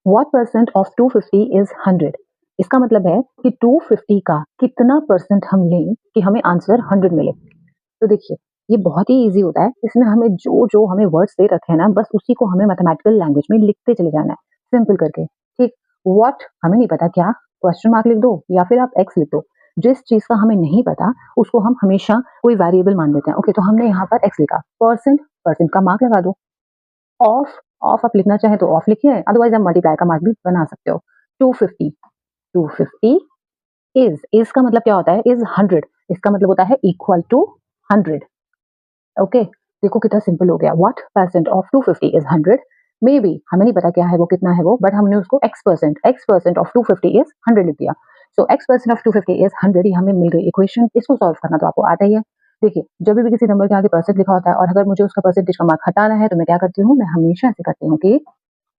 What percent of 250 is 100। इसका मतलब है कि 250 का कितना परसेंट हम लें कि हमें आंसर 100 मिले। तो देखिए ये बहुत ही इजी होता है, इसमें हमें जो जो हमें वर्ड्स दे रखे हैं ना, बस उसी को हमें मैथमेटिकल लैंग्वेज में लिखते चले जाना है, सिंपल करके। ठीक, व्हाट हमें नहीं पता क्या, क्वेश्चन मार्क लिख दो या फिर आप एक्स लिख दो। जिस चीज का हमें नहीं पता उसको हम हमेशा कोई वेरिएबल मान देते हैं। ओके, तो हमने यहाँ पर एक्स लिखा, परसेंट, परसेंट का मार्क लगा दो। ऑफ, ऑफ आप लिखना चाहे तो ऑफ लिखिए, अदरवाइज आप मल्टीप्लाई का मार्क भी बना सकते हो। 250, 250 इज का मतलब क्या होता है, इज 100, इसका मतलब होता है इक्वल टू 100। ओके, देखो कितना सिंपल हो गया। What percent of 250 is 100। May be हमें नहीं पता क्या है वो, कितना है वो, बट हमने उसको एक्स परसेंट ऑफ 250 इज 100 लिख दिया। सो एक्स परसेंट ऑफ 250 इज 100, ये हमें मिल गई इक्वेशन। इसको सॉल्व करना तो आपको आता ही है। देखिए जब भी किसी नंबर के आगे परसेंट लिखा होता है और अगर मुझे उसका परसेंटेज का मार्क हटाना है तो मैं क्या करती हूँ, मैं हमेशा ऐसे करती हूँ कि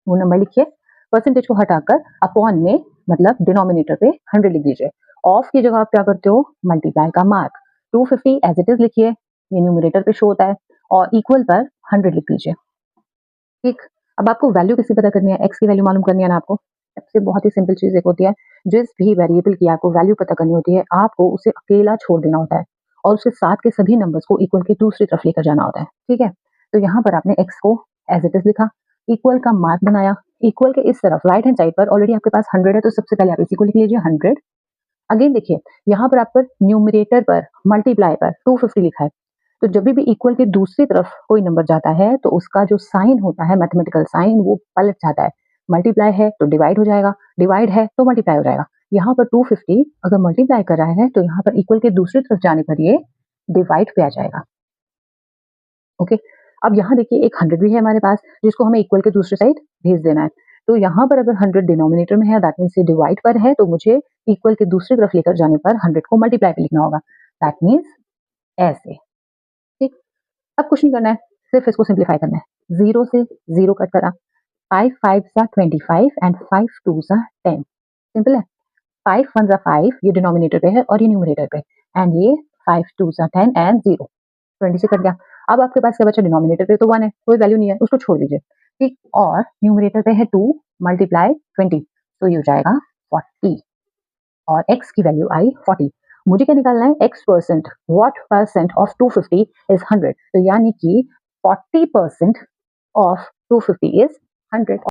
वो नंबर लिखिए, परसेंटेज को हटाकर अपॉन में, मतलब डिनोमिनेटर पे 100 लिख दीजिए। ऑफ की जगह आप क्या करते हो, मल्टीप्लाई का मार्क 250 एज इट इज लिखिए, ये न्यूमरेटर पे शो होता है, और इक्वल पर 100 लिख दीजिए। ठीक, अब आपको वैल्यू किसकी पता करनी है, एक्स की वैल्यू मालूम करनी है ना आपको। सबसे बहुत ही सिंपल चीज एक होती है, जिस भी वेरिएबल की आपको वैल्यू पता करनी होती है, आपको उसे अकेला छोड़ देना होता है और उसके साथ के सभी नंबर्स को इक्वल की दूसरी तरफ लेकर जाना होता है। ठीक है, तो यहाँ पर आपने एक्स को एज इट इज लिखा, इक्वल का मार्क बनाया, इक्वल के इस तरफ राइट हैंड साइड पर ऑलरेडी आपके पास 100 है, तो सबसे पहले आप इसी को लिख लीजिए 100। अगेन देखिए यहाँ पर आप पर न्यूमरेटर पर मल्टीप्लाई पर 250 लिखा है, तो जब भी इक्वल के दूसरी तरफ कोई नंबर जाता है तो उसका जो साइन होता है, मैथमेटिकल साइन, वो पलट जाता है। मल्टीप्लाई है तो डिवाइड हो जाएगा, डिवाइड है तो मल्टीप्लाई हो जाएगा। यहाँ पर 250 अगर मल्टीप्लाई कर रहा है तो यहाँ पर इक्वल के दूसरी तरफ जाने पर ये डिवाइड पे आ जाएगा। ओके, अब यहाँ देखिए एक 100 भी है हमारे पास, जिसको हमें इक्वल के दूसरी साइड भेज देना है। तो यहाँ पर अगर 100 डिनोमिनेटर में है, दैट मीन्स ये डिवाइड पर है, तो मुझे इक्वल के दूसरी तरफ लेकर जाने पर 100 को मल्टीप्लाई पे लिखना होगा। दैट मीन्स ऐसे। ठीक, अब कुछ नहीं करना है, सिर्फ इसको सिंप्लीफाई करना है। 0 से 0 कट करा, 5 5 सा 25 एंड 5 2 सा 10। सिंपल है। 5 1 सा 5, ये डिनोमिनेटर पे है और ये न्यूमरेटर पे, एंड ये 5 2 सा 10 एंड 0, 20 से कट गया। अब आपके पास क्या बचा, डिनोमिनेटर पे तो 1 है, कोई वैल्यू नहीं है, उसको छोड़ दीजिए। ठीक, और न्यूमरेटर पे है 2 मल्टीप्लाई 20, तो ये हो जाएगा 40, और x की वैल्यू आई 40। मुझे क्या निकालना है, x percent, what percent of 250 is 100, तो यानी कि 40% ऑफ 250 इज 100।